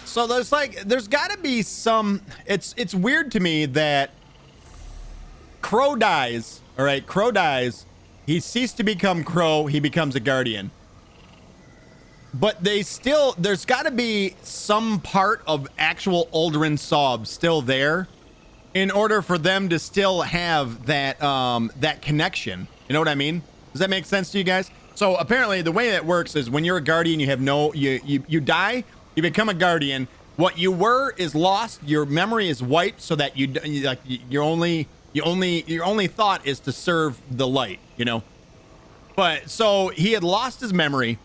So there's got to be some. It's weird to me that Crow dies. All right, Crow dies. He ceased to become Crow. He becomes a guardian. But there's got to be some part of actual Uldren Sov still there in order for them to still have that connection. You know what I mean? Does that make sense to you guys? So apparently the way that works is when you're a guardian, you die, you become a guardian. What you were is lost. Your memory is wiped so that your only thought is to serve the light, you know? But so he had lost his memory.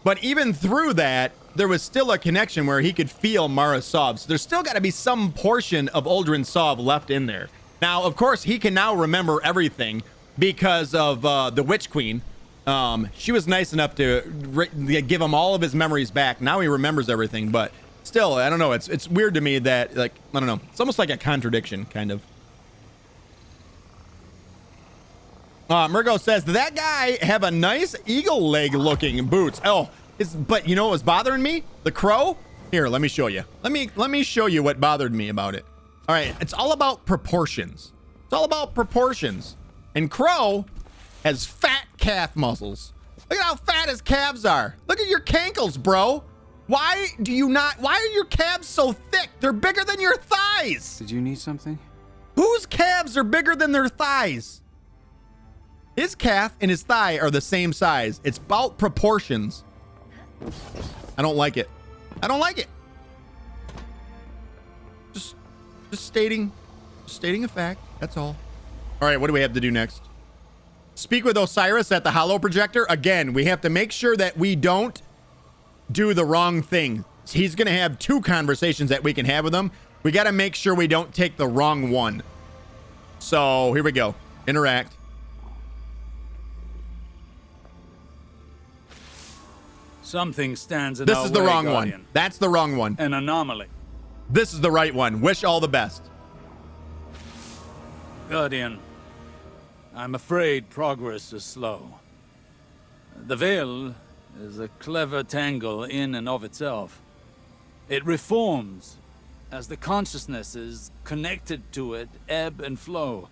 But even through that, there was still a connection where he could feel Mara Sov. So there's still got to be some portion of Uldren Sov left in there. Now, of course, he can now remember everything because of the Witch Queen. She was nice enough to give him all of his memories back. Now he remembers everything, but still, I don't know. It's weird to me that, like, I don't know. It's almost like a contradiction, kind of. Murgo says, did that guy have a nice eagle leg looking boots? Oh, but you know what was bothering me? The crow? Here, let me show you. Let me show you what bothered me about it. All right, it's all about proportions. It's all about proportions. And Crow has fat calf muscles. Look at how fat his calves are. Look at your cankles, bro. Why are your calves so thick? They're bigger than your thighs. Did you need something? Whose calves are bigger than their thighs? His calf and his thigh are the same size. It's about proportions. I don't like it. I don't like it. Just stating a fact. That's all. All right, what do we have to do next? Speak with Osiris at the holo projector. Again, we have to make sure that we don't do the wrong thing. He's going to have 2 conversations that we can have with him. We got to make sure we don't take the wrong one. So here we go. Interact. Something stands in This our is the way, wrong Guardian. one. That's the wrong one. An anomaly. This is the right one. Wish all the best. Guardian, I'm afraid progress is slow. The veil is a clever tangle in and of itself. It reforms as the consciousnesses connected to it ebb and flow.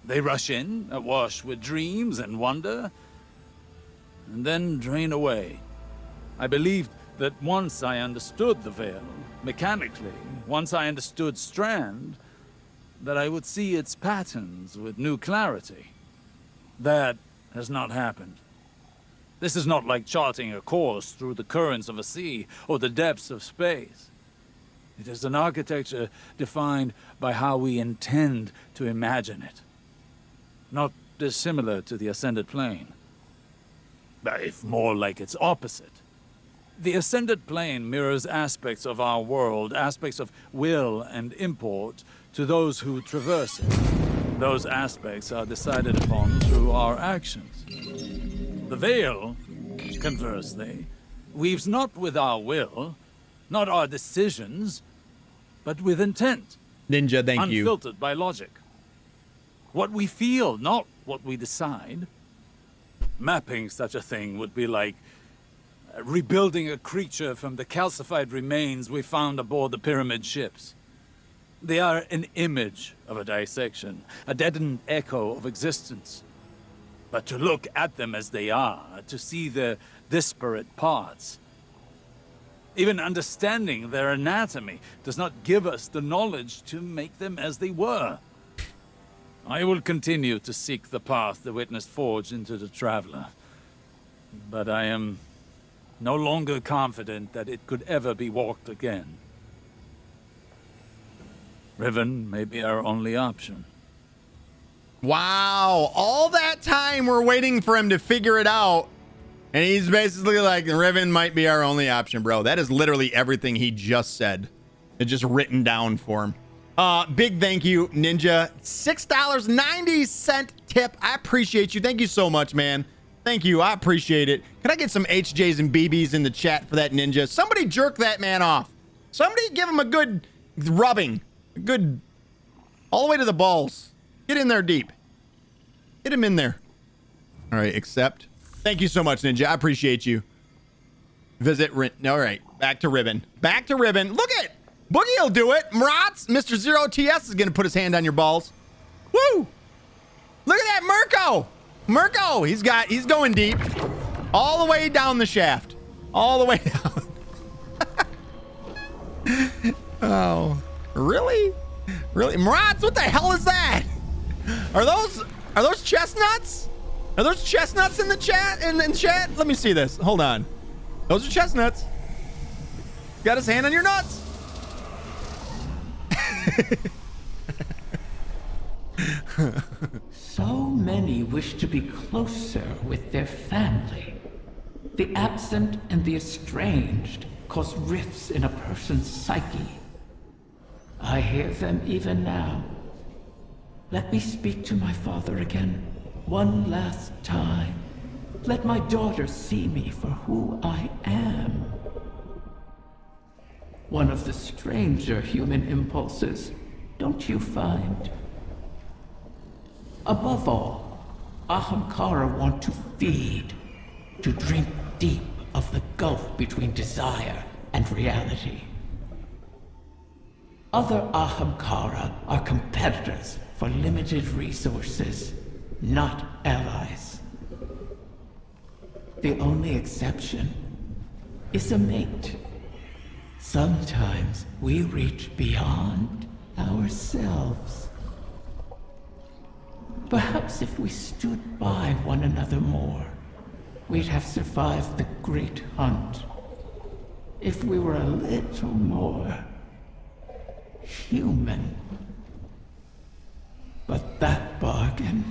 They rush in, awash with dreams and wonder, and then drain away. I believed that once I understood the veil, mechanically, once I understood Strand, that I would see its patterns with new clarity. That has not happened. This is not like charting a course through the currents of a sea or the depths of space. It is an architecture defined by how we intend to imagine it. Not dissimilar to the Ascended Plane, but if more like its opposite. The Ascended Plane mirrors aspects of our world, aspects of will and import, to those who traverse it. Those aspects are decided upon through our actions. The veil, conversely, weaves not with our will, not our decisions, but with intent. Ninja, thank you. Unfiltered by logic. What we feel, not what we decide. Mapping such a thing would be like rebuilding a creature from the calcified remains we found aboard the pyramid ships. They are an image of a dissection, a deadened echo of existence. But to look at them as they are, to see their disparate parts, even understanding their anatomy does not give us the knowledge to make them as they were. I will continue to seek the path the Witness forged into the Traveler, but I am no longer confident that it could ever be walked again. Riven may be our only option. Wow. All that time we're waiting for him to figure it out. And he's basically like, Riven might be our only option, bro. That is literally everything he just said. It's just written down for him. Big thank you, Ninja. $6.90 tip. I appreciate you. Thank you so much, man. Thank you. I appreciate it. Can I get some HJs and BBs in the chat for that Ninja? Somebody jerk that man off. Somebody give him a good rubbing. A good all the way to the balls. Get in there deep. Get him in there. All right, accept. Thank you so much, Ninja. I appreciate you. Visit rent. All right. Back to ribbon. Back to ribbon. Look at Boogie will do it. Mratz, Mr. Zero TS is going to put his hand on your balls. Woo! Look at that Mirko. Mirko, he's going deep. All the way down the shaft. All the way down. Oh, really? Really? Mratz, what the hell is that? Are those chestnuts? Are those chestnuts in the chat? In chat? Let me see this. Hold on. Those are chestnuts. Got his hand on your nuts. So many wish to be closer with their family. The absent and the estranged cause rifts in a person's psyche. I hear them even now. Let me speak to my father again, one last time. Let my daughter see me for who I am. One of the stranger human impulses, don't you find? Above all, Ahamkara want to feed, to drink deep of the gulf between desire and reality. Other Ahamkara are competitors for limited resources, not allies. The only exception is a mate. Sometimes we reach beyond ourselves. Perhaps if we stood by one another more, we'd have survived the great hunt. If we were a little more human. But that bargain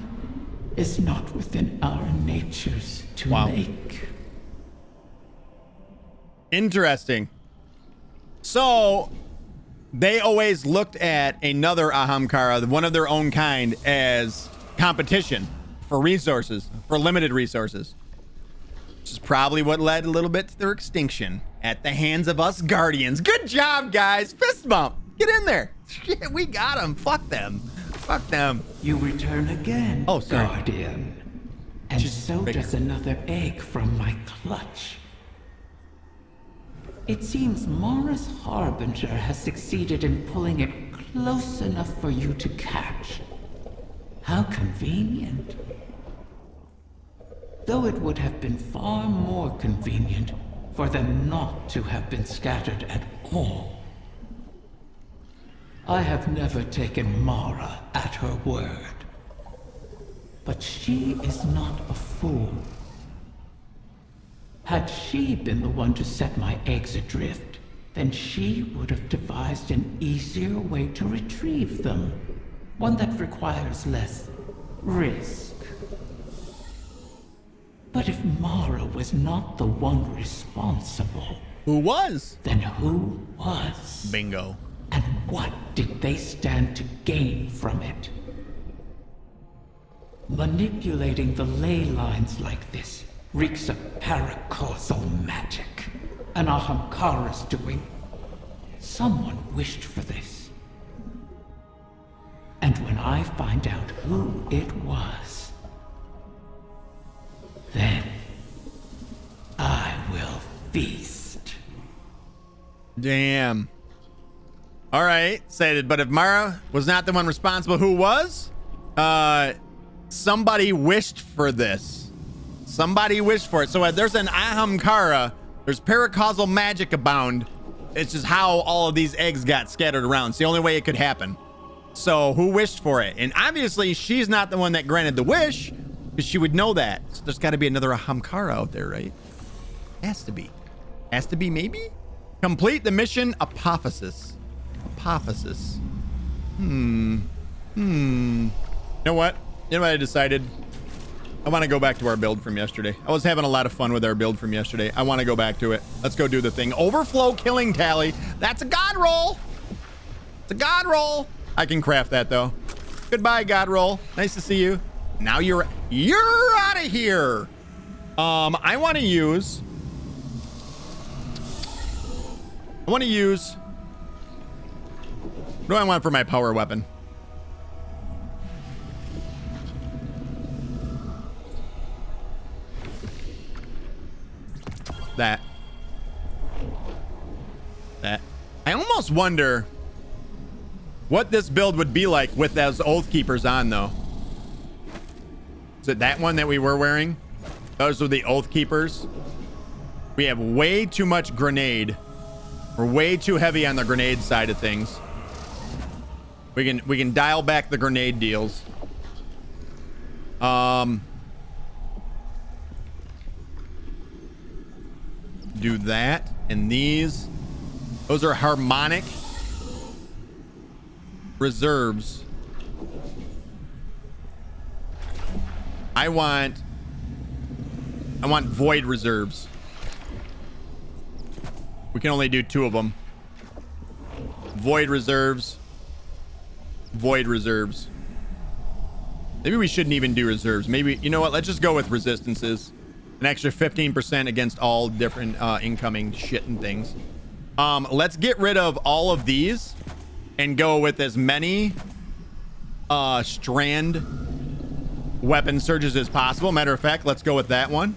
is not within our natures to make. Interesting. So they always looked at another Ahamkara, one of their own kind, as competition for resources, for limited resources. Which is probably what led a little bit to their extinction at the hands of us Guardians. Good job, guys. Fist bump. Get in there. Shit, we got them. Fuck them. Fuck them. You return again, oh, sorry. Guardian. And so does another egg from my clutch. It seems Mara's Harbinger has succeeded in pulling it close enough for you to catch. How convenient. Though it would have been far more convenient for them not to have been scattered at all. I have never taken Mara at her word. But she is not a fool. Had she been the one to set my eggs adrift, then she would have devised an easier way to retrieve them. One that requires less risk. But if Mara was not the one responsible... Who was? Then who was? Bingo. And what did they stand to gain from it? Manipulating the ley lines like this reeks of paracausal magic. An Ahamkara's doing. Someone wished for this. And when I find out who it was, then I will feast. Damn. All right, said, but if Mara was not the one responsible, who was? Somebody wished for this. Somebody wished for it. So there's an Ahamkara. There's paracausal magic abound. It's just how all of these eggs got scattered around. It's the only way it could happen. So who wished for it? And obviously she's not the one that granted the wish, because she would know that. So there's got to be another Ahamkara out there, right? Has to be. Has to be, maybe? Complete the mission Apophysis. Apophysis. You know what? You know what I decided? I want to go back to our build from yesterday. I was having a lot of fun with our build from yesterday. I want to go back to it. Let's go do the thing. Overflow killing tally. That's a god roll. It's a god roll. I can craft that though. Goodbye, god roll. Nice to see you. Now you're out of here. I want to use what do I want for my power weapon? That. that. I almost wonder what this build would be like with those Oath Keepers on, though. Is it that one that we were wearing? Those are the Oath Keepers. We have way too much grenade. We're way too heavy on the grenade side of things. We can dial back the grenade deals. Do that. And these. Those are harmonic reserves. I want void reserves. We can only do 2 of them. Void reserves. Void reserves. Maybe we shouldn't even do reserves. Maybe, you know what? Let's just go with resistances. An extra 15% against all different incoming shit and things. Let's get rid of all of these and go with as many strand weapon surges as possible. Matter of fact, let's go with that one.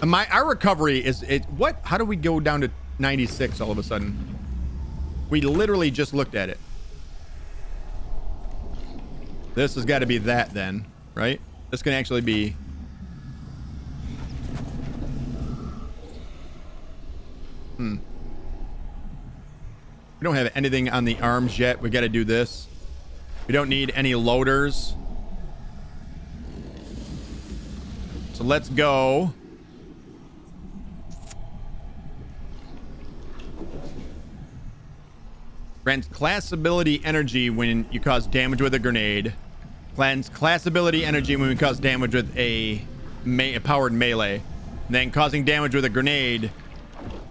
Our recovery is what? How do we go down to 96 all of a sudden? We literally just looked at it. This has got to be that then, right? This can actually be. We don't have anything on the arms yet. We got to do this. We don't need any loaders. So let's go. Grants class ability energy when you cause damage with a grenade. Grants class ability energy when we cause damage with a powered melee. And then causing damage with a grenade.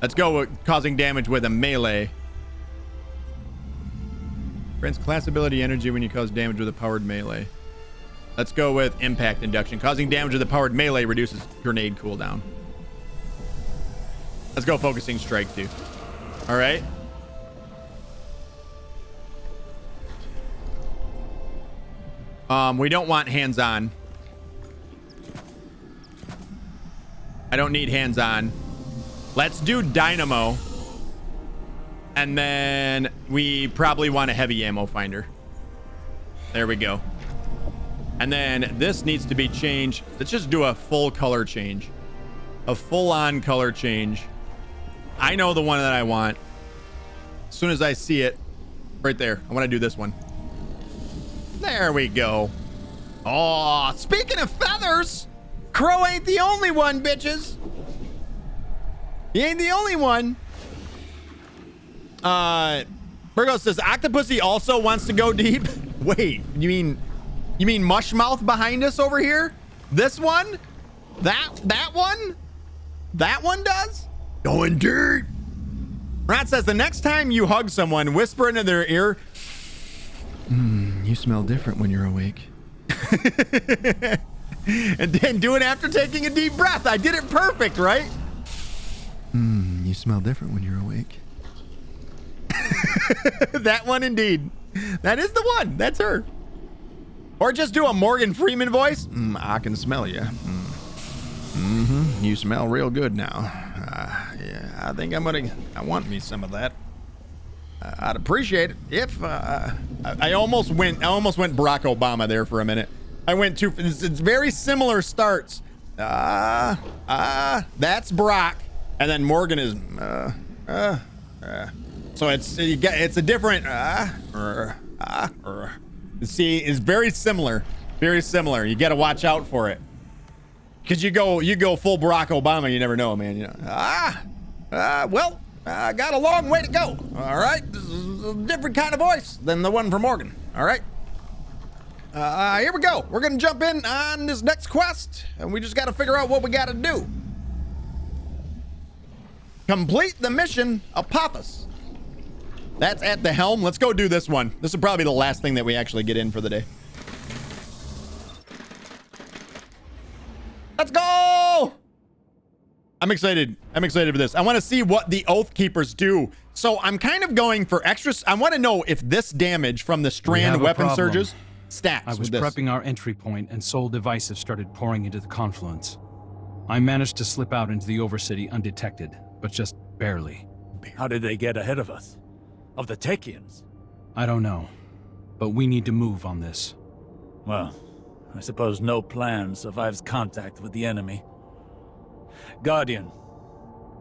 Let's go with causing damage with a melee. Grants class ability energy when you cause damage with a powered melee. Let's go with impact induction. Causing damage with a powered melee reduces grenade cooldown. Let's go focusing strike too. All right. We don't want hands-on. I don't need hands-on. Let's do dynamo. And then we probably want a heavy ammo finder. There we go. And then this needs to be changed. Let's just do a full color change. A full-on color change. I know the one that I want. As soon as I see it, right there. I want to do this one. There we go. Oh, speaking of feathers, Crow ain't the only one, bitches. He ain't the only one. Virgo says Octopussy also wants to go deep. Wait, you mean Mushmouth behind us over here? This one? That one? That one does? Going deep. Rat says the next time you hug someone, whisper into their ear, you smell different when you're awake. And then do it after taking a deep breath. I did it perfect, right? You smell different when you're awake. That one indeed. That is the one. That's her. Or just do a Morgan Freeman voice. I can smell you. You smell real good now. Yeah, I think I want me some of that. I'd appreciate it if I almost went Barack Obama there for a minute. I went too. It's very similar starts. That's Barack, and then Morgan is so it's a different see, it's very similar. You got to watch out for it. Cause you go full Barack Obama, you never know, man. You know, well, I got a long way to go. All right, this is a different kind of voice than the one for Morgan. All right, here we go. We're gonna jump in on this next quest, and we just got to figure out what we got to do. Complete the mission, Apophis. That's at the helm. Let's go do this one. This will probably be the last thing that we actually get in for the day. Let's go! I'm excited. I'm excited for this. I want to see what the Oath Keepers do. So I'm kind of going for extras. I want to know if this damage from the strand weapon surges stacks. I was prepping our entry point and Soul devices started pouring into the confluence. I managed to slip out into the Overcity undetected, but just barely. How did they get ahead of us? Of the Techians? I don't know, but we need to move on this. Well, I suppose no plan survives contact with the enemy. Guardian,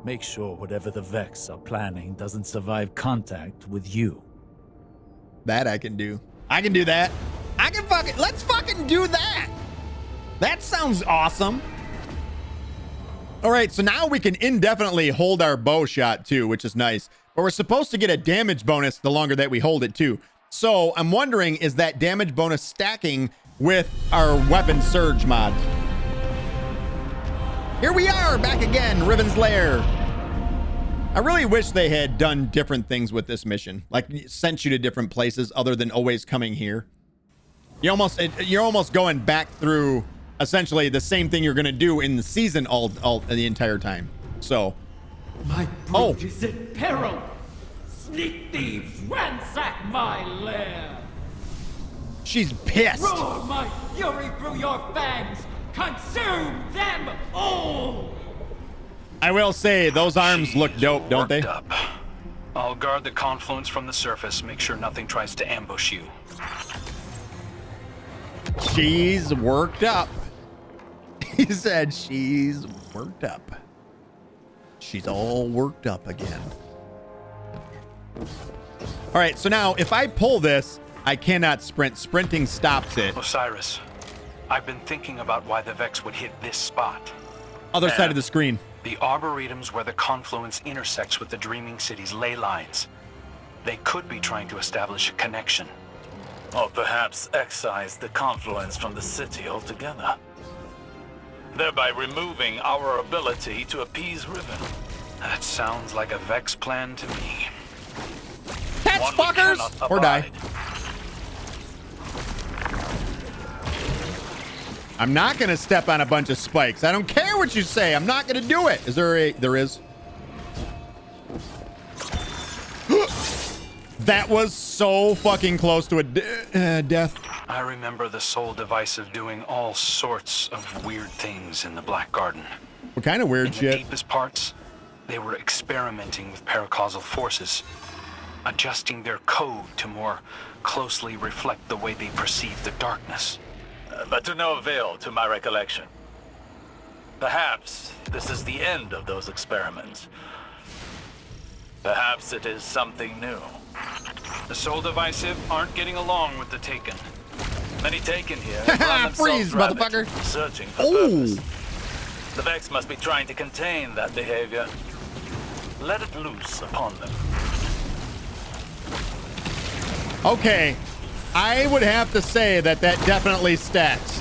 make sure whatever the Vex are planning doesn't survive contact with you. That I can do. I can do that. I can let's fucking do that. That sounds awesome. All right, so now we can indefinitely hold our bow shot too, which is nice. But we're supposed to get a damage bonus the longer that we hold it too. So I'm wondering, is that damage bonus stacking with our weapon surge mod? Here we are back again, Riven's Lair. I really wish they had done different things with this mission, like sent you to different places other than always coming here. You're almost going back through essentially the same thing you're gonna do in the season all the entire time. So, My brood is in peril. Sneak thieves ransack my lair. she's pissed. Roar my fury through your fangs. Consume them all. I will say those arms look dope, don't they? Up. I'll guard the confluence from the surface. Make sure nothing tries to ambush you. She's worked up. He said she's worked up. She's all worked up again. All right, so now if I pull this, I cannot sprint. Sprinting stops it. Osiris, I've been thinking about why the Vex would hit this spot. Other side of the screen. The arboretums where the confluence intersects with the Dreaming City's ley lines. They could be trying to establish a connection. Or perhaps excise the confluence from the city altogether, thereby removing our ability to appease Riven. That sounds like a Vex plan to me. Catch One we fuckers! cannot Or die. abide. I'm not gonna step on a bunch of spikes. I don't care what you say. I'm not gonna do it. Is there a... There is. That was so fucking close to a death. I remember the Soul Divisive doing all sorts of weird things in the Black Garden. What kind of weird In the shit? deepest parts, they were experimenting with paracausal forces, adjusting their code to more closely reflect the way they perceive the darkness. But to no avail, to my recollection. Perhaps this is the end of those experiments. Perhaps it is something new. The Soul Divisive aren't getting along with the Taken. Many Taken here run themselves Freeze, rabbit, motherfucker. searching for Ooh. purpose. The Vex must be trying to contain that behavior. Let it loose upon them. Okay. I would have to say that that definitely stacks.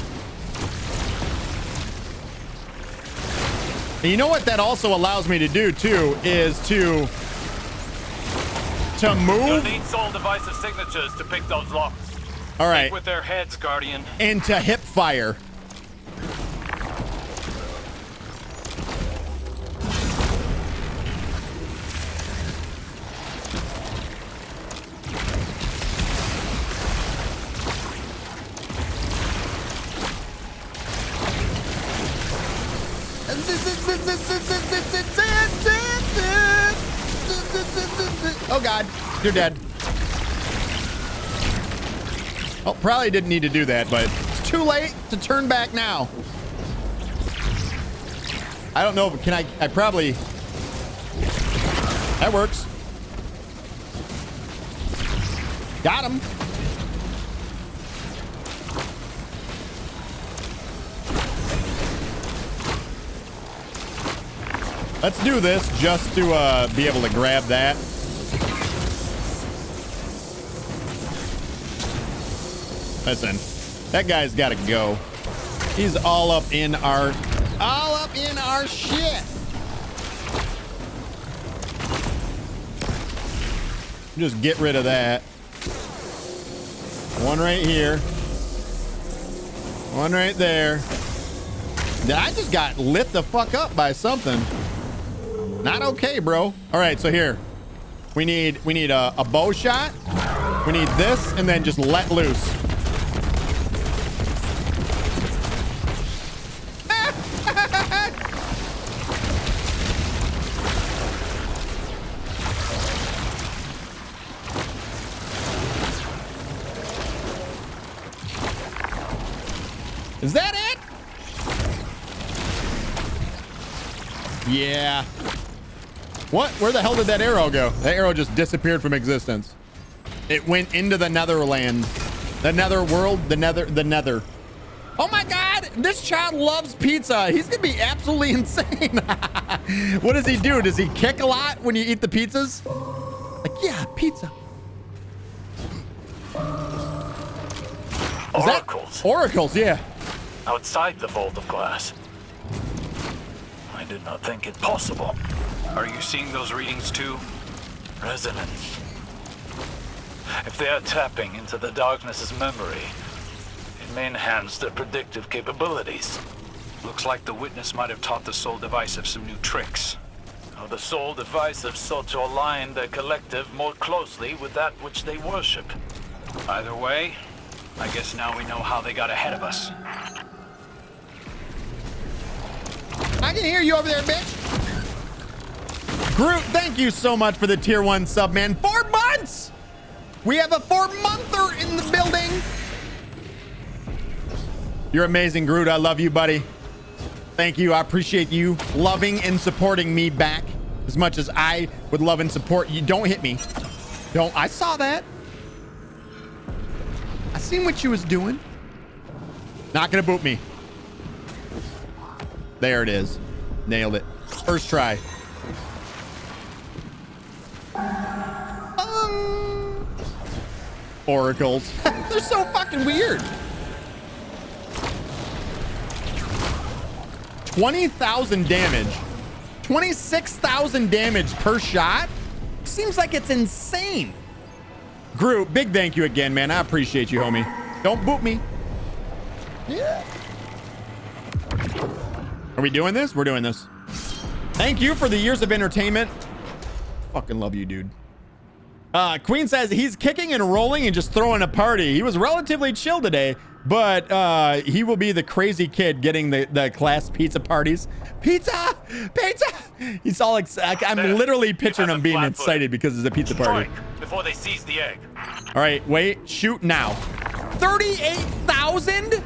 And you know what that also allows me to do too is to You'll move. need Soul Divisive signatures to pick those locks. All right. With their heads, Guardian. Into hip fire. Oh God, you're dead. Oh, probably didn't need to do that, but it's too late to turn back now. I don't know, but can I probably... That works. Got him. Let's do this just to be able to grab that. Listen, that guy's got to go. He's all up in our shit. Just get rid of that. One right here. One right there. I just got lit the fuck up by something. Not okay, bro. All right, so here. We need a bow shot. We need this, and then just let loose. Is that it? Yeah. What? Where the hell did that arrow go? That arrow just disappeared from existence. It went into the Netherland. The nether world. The nether. Oh my God. This child loves pizza. He's going to be absolutely insane. What does he do? Does he kick a lot when you eat the pizzas? Like, yeah, pizza. Oracles. Oracles, yeah. Outside the vault of glass. I did not think it possible. Are you seeing those readings too? Resonance. If they are tapping into the darkness's memory, it may enhance their predictive capabilities. Looks like the witness might have taught the soul divisive some new tricks. Now, the soul divisive sought to align their collective more closely with that which they worship. Either way, I guess now we know how they got ahead of us. I can hear you over there, bitch. Groot, thank you so much for the tier 1 sub, man. 4 months! We have a 4-monther in the building. You're amazing, Groot. I love you, buddy. Thank you. I appreciate you loving and supporting me back as much as I would love and support you. Don't hit me. Don't. I saw that. I seen what you was doing. Not gonna boot me. There it is. Nailed it. First try. Oracles. They're so fucking weird. 20,000 damage. 26,000 damage per shot? Seems like it's insane. Groot, big thank you again, man. I appreciate you, homie. Don't boot me. Yeah. Are we doing this? We're doing this. Thank you for the years of entertainment. Fucking love you, dude. Queen says he's kicking and rolling and just throwing a party. He was relatively chill today, but he will be the crazy kid getting the class pizza parties. Pizza! Pizza! He's all excited. I'm literally picturing him being excited because it's a pizza party. Before they seize the egg. All right, wait. Shoot now. 38,000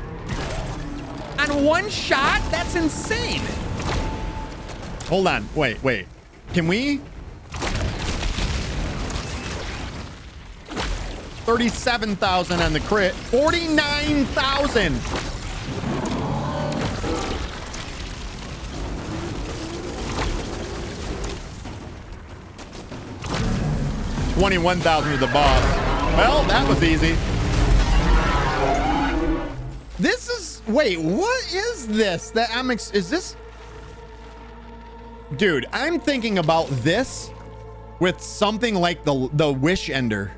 on one shot? That's insane. Hold on. Wait. Can we? 37,000 on the crit. 49,000. $21,000 to the boss. Well, that was easy. This is, wait, what is this that is this? Dude, I'm thinking about this with something like the Wish Ender.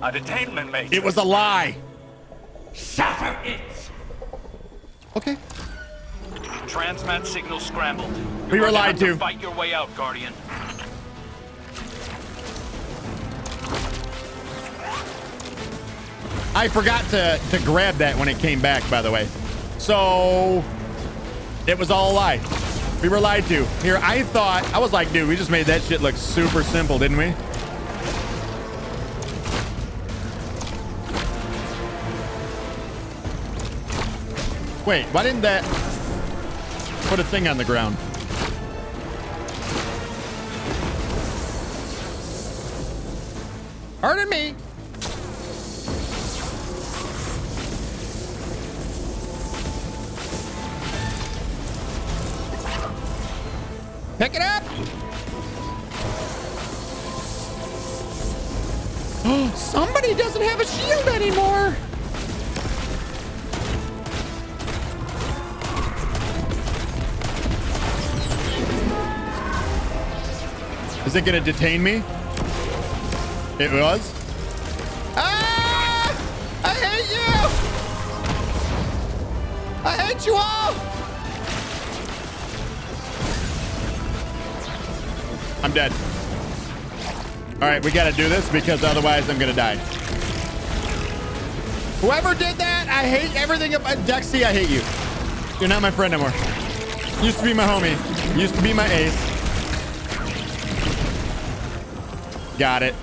A detainment matrix. It was a lie. Shatter it. Okay. Transmat signal scrambled. We were You're gonna lied have to. Fight your way out, Guardian. I forgot to grab that when it came back, by the way. So it was all a lie. We were lied to. Here, I was like, dude, we just made that shit look super simple, didn't we? Wait, why didn't that put a thing on the ground? Pardon me. Pick it up. Oh, somebody doesn't have a shield anymore. Is it gonna detain me? It was. Ah! I hate you! I hate you all! I'm dead. All right, we gotta do this because otherwise I'm gonna die. Whoever did that, I hate everything about Dexy. I hate you. You're not my friend anymore. Used to be my homie. Used to be my ace. Got it.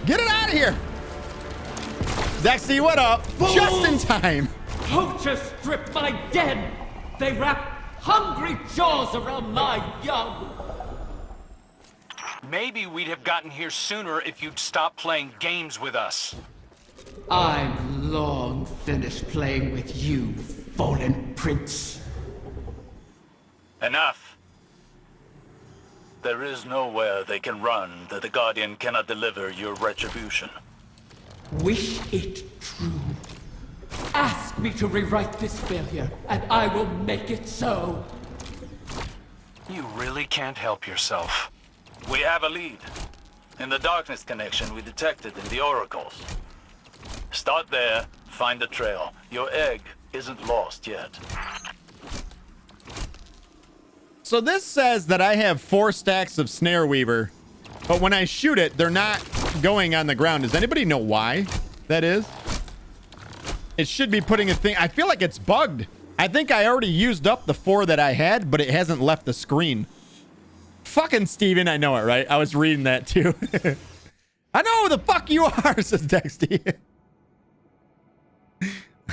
Get it out of here. Dexy, what up? Just in time. Poachers strip my dead. They wrap hungry jaws around my young. Maybe we'd have gotten here sooner if you'd stopped playing games with us. I'm long finished playing with you, fallen prince. Enough. There is nowhere they can run that the Guardian cannot deliver your retribution. Wish it true. Ask me to rewrite this failure, and I will make it so. You really can't help yourself. We have a lead. In the darkness connection we detected in the oracles. Start there, find the trail. Your egg isn't lost yet. So this says that I have 4 stacks of Snare Weaver, but when I shoot it, they're not going on the ground. Does anybody know why that is? It should be putting a thing. I feel like it's bugged. I think I already used up the 4 that I had, but it hasn't left the screen. Fucking Steven, I know it, right? I was reading that too. I know who the fuck you are, says Dexty.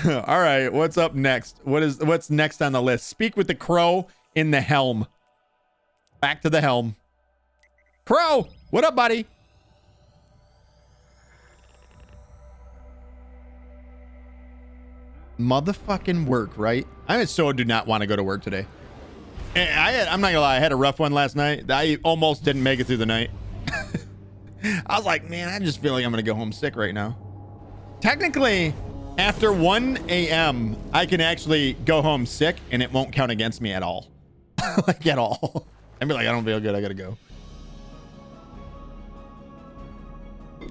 All right, what's up next? What's next on the list? Speak with the crow in the helm. Back to the helm. Crow, what up, buddy? Motherfucking work, right? I so do not want to go to work today. I'm not gonna lie, I had a rough one last night. I almost didn't make it through the night. I was like, man, I just feel like I'm gonna go home sick right now. Technically, after 1 a.m., I can actually go home sick and it won't count against me at all. Like, at all. I'd be like, I don't feel good, I gotta go.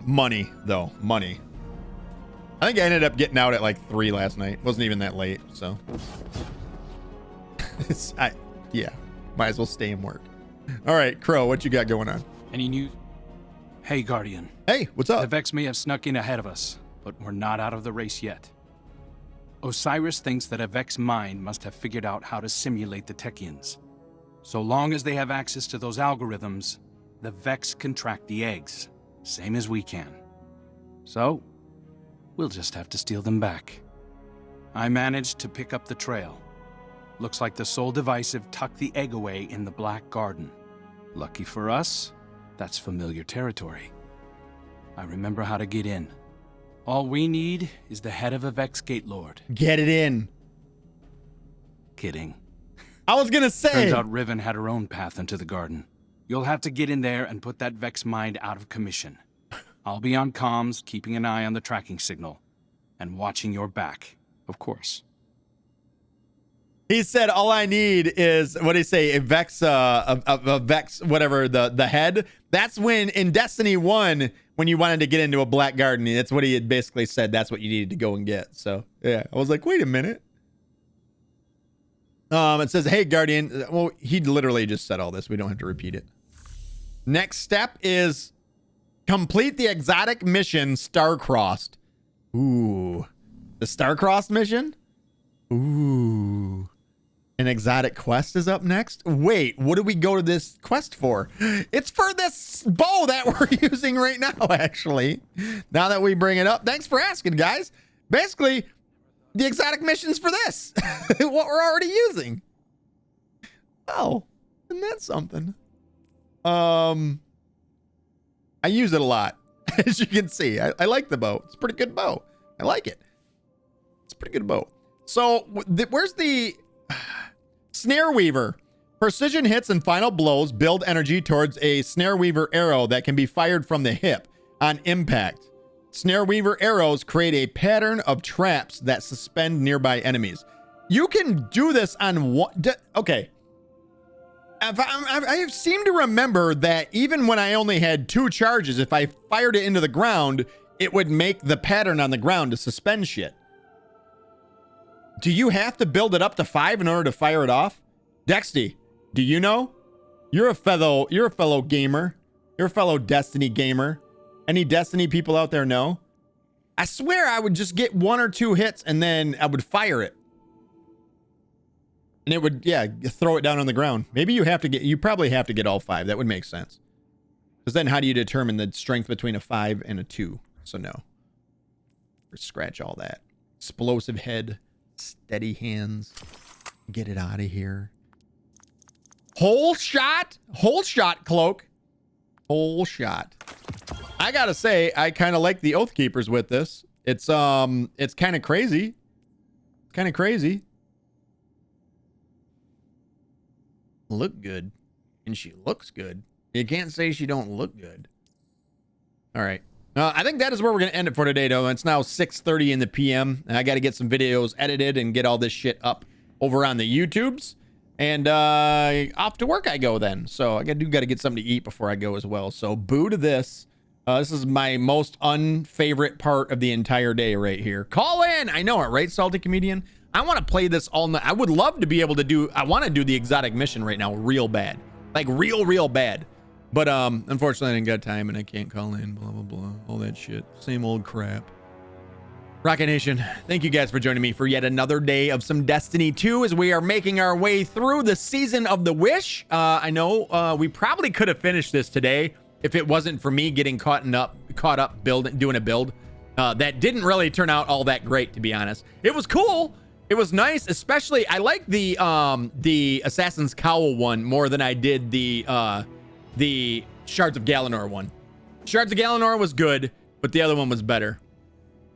Money, though. Money. I think I ended up getting out at like 3 last night. Wasn't even that late, so. Yeah, might as well stay and work. All right, Crow, what you got going on? Any news? Hey, Guardian. Hey, what's The up? Vex may have snuck in ahead of us, but we're not out of the race yet. Osiris thinks that a Vex mind must have figured out how to simulate the Techians. So long as they have access to those algorithms, the Vex can track the eggs, same as we can. So, we'll just have to steal them back. I managed to pick up the trail. Looks like the Soul Divisive tucked the egg away in the Black Garden. Lucky for us, that's familiar territory. I remember how to get in. All we need is the head of a Vex Gate Lord. Get it in. Kidding. I was gonna say. Turns out Riven had her own path into the garden. You'll have to get in there and put that Vex mind out of commission. I'll be on comms, keeping an eye on the tracking signal. And watching your back, of course. He said, all I need is, what did he say? A Vex, a Vex, whatever, the head. That's when, in Destiny 1, when you wanted to get into a Black Garden, that's what he had basically said. That's what you needed to go and get. So, yeah, I was like, wait a minute. It says, hey, Guardian. Well, he literally just said all this. We don't have to repeat it. Next step is complete the exotic mission Star-Crossed. Ooh. The Star-Crossed mission? Ooh. An exotic quest is up next. Wait, what do we go to this quest for? It's for this bow that we're using right now, actually. Now that we bring it up. Thanks for asking, guys. Basically, the exotic missions for this. What we're already using. Oh, isn't that something? I use it a lot. As you can see, I like the bow. It's a pretty good bow. I like it. It's a pretty good bow. So where's the Snare Weaver? Precision hits and final blows build energy towards a Snare Weaver arrow that can be fired from the hip on impact. Snare Weaver arrows create a pattern of traps that suspend nearby enemies. You can do this on one. Okay. I seem to remember that even when I only had 2 charges, if I fired it into the ground, it would make the pattern on the ground to suspend shit. Do you have to build it up to 5 in order to fire it off? Dexty, do you know? You're a fellow gamer. You're a fellow Destiny gamer. Any Destiny people out there know? I swear I would just get 1 or 2 hits and then I would fire it. And it would, yeah, throw it down on the ground. Maybe you probably have to get all 5. That would make sense. Because then how do you determine the strength between a 5 and a 2? So no. Scratch all that. Explosive head. Steady hands. Get it out of here. Whole shot cloak. Whole shot. I gotta say, I kind of like the Oath Keepers with this. It's kind of crazy. Kind of crazy. Look good. And she looks good. You can't say she don't look good. All right. I think that is where we're going to end it for today, though. It's now 6:30 in the PM. And I got to get some videos edited and get all this shit up over on the YouTubes. And off to work I go then. So I got to get something to eat before I go as well. So boo to this. This is my most unfavorite part of the entire day right here. Call in. I know it, right, Salty Comedian? I want to play this all night. I would love to be able to do... I want to do the exotic mission right now real bad. Like real bad. But unfortunately I didn't got time and I can't call in. Blah, blah, blah. All that shit. Same old crap. Rocket Nation, thank you guys for joining me for yet another day of some Destiny 2 as we are making our way through the Season of the Wish. I know we probably could have finished this today if it wasn't for me getting caught up doing a build that didn't really turn out all that great, to be honest. It was cool. It was nice, especially I like the Assassin's Cowl one more than I did the Shards of Galanor one. Shards of Galanor was good, but the other one was better.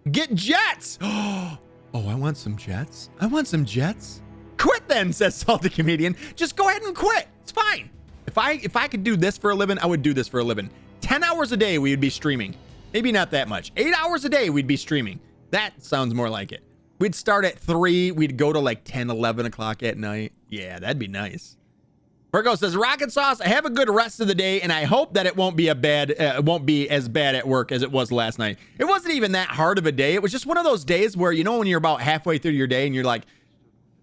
Get jets! Oh, I want some jets. I want some jets. Quit then, says Salty Comedian. Just go ahead and quit. It's fine. If I could do this for a living, I would do this for a living. 10 hours a day we would be streaming. Maybe not that much. 8 hours a day we'd be streaming. That sounds more like it. We'd start at 3. We'd go to like 10, 11 o'clock at night. Yeah, that'd be nice. Virgo says, Rockitsauce, have a good rest of the day, and I hope that it won't be as bad at work as it was last night. It wasn't even that hard of a day. It was just one of those days where, you know, when you're about halfway through your day and you're like,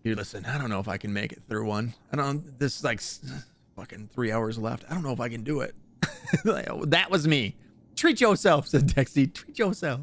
dude, listen, I don't know if I can make it through one. This is like fucking 3 hours left. I don't know if I can do it. That was me. Treat yourself, said Dexy. Treat yourself.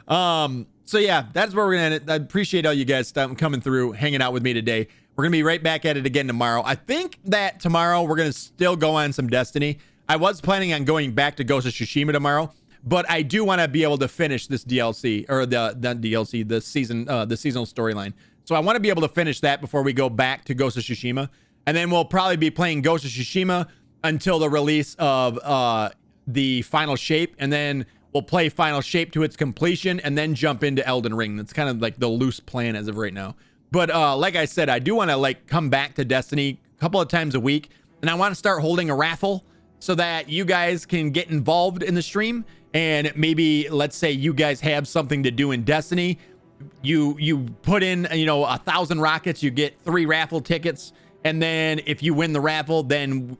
So yeah, that's where we're gonna end it. I appreciate all you guys coming through, hanging out with me today. We're gonna be right back at it again tomorrow. I think that tomorrow we're gonna still go on some Destiny. I was planning on going back to Ghost of Tsushima tomorrow, but I do want to be able to finish this DLC or the seasonal storyline. So I want to be able to finish that before we go back to Ghost of Tsushima, and then we'll probably be playing Ghost of Tsushima until the release of the Final Shape, and then we'll play Final Shape to its completion and then jump into Elden Ring. That's kind of like the loose plan as of right now. But like I said, I do want to like come back to Destiny a couple of times a week, and I want to start holding a raffle so that you guys can get involved in the stream. And maybe, let's say you guys have something to do in Destiny. You put in, 1,000 rockets, you get 3 raffle tickets. And then if you win the raffle, then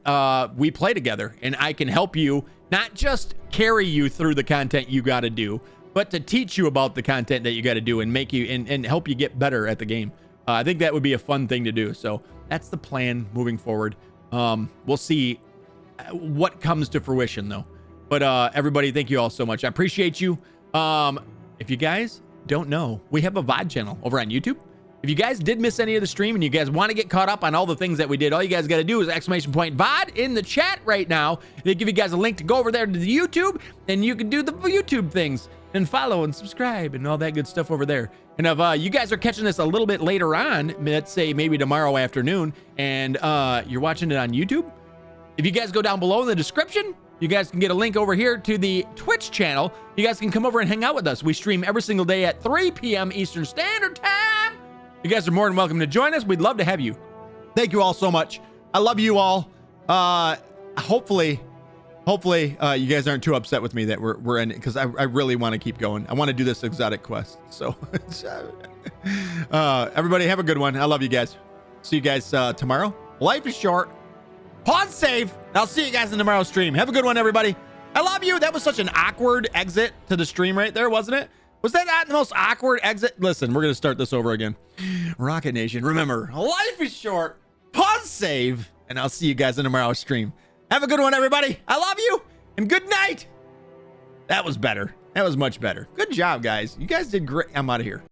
we play together, and I can help you not just carry you through the content you got to do, but to teach you about the content that you got to do and make you and help you get better at the game. I think that would be a fun thing to do. So that's the plan moving forward. We'll see what comes to fruition though. But everybody, thank you all so much. I appreciate you. If you guys don't know, we have a VOD channel over on YouTube. If you guys did miss any of the stream and you guys want to get caught up on all the things that we did, all you guys got to do is !VOD in the chat right now. They give you guys a link to go over there to the YouTube, and you can do the YouTube things and follow and subscribe and all that good stuff over there. And if you guys are catching this a little bit later on, let's say maybe tomorrow afternoon, and you're watching it on YouTube, if you guys go down below in the description, you guys can get a link over here to the Twitch channel. You guys can come over and hang out with us. We stream every single day at 3 p.m. Eastern Standard Time. You guys are more than welcome to join us. We'd love to have you. Thank you all so much. I love you all. Hopefully you guys aren't too upset with me that we're in it, because I really want to keep going. I want to do this exotic quest. So everybody have a good one. I love you guys. See you guys tomorrow. Life is short. Pause save. I'll see you guys in tomorrow's stream. Have a good one, everybody. I love you. That was such an awkward exit to the stream right there, wasn't it? Was that not the most awkward exit? Listen, we're going to start this over again. Rocket Nation, remember, life is short. Pause save. And I'll see you guys in tomorrow's stream. Have a good one, everybody. I love you. And good night. That was better. That was much better. Good job, guys. You guys did great. I'm out of here.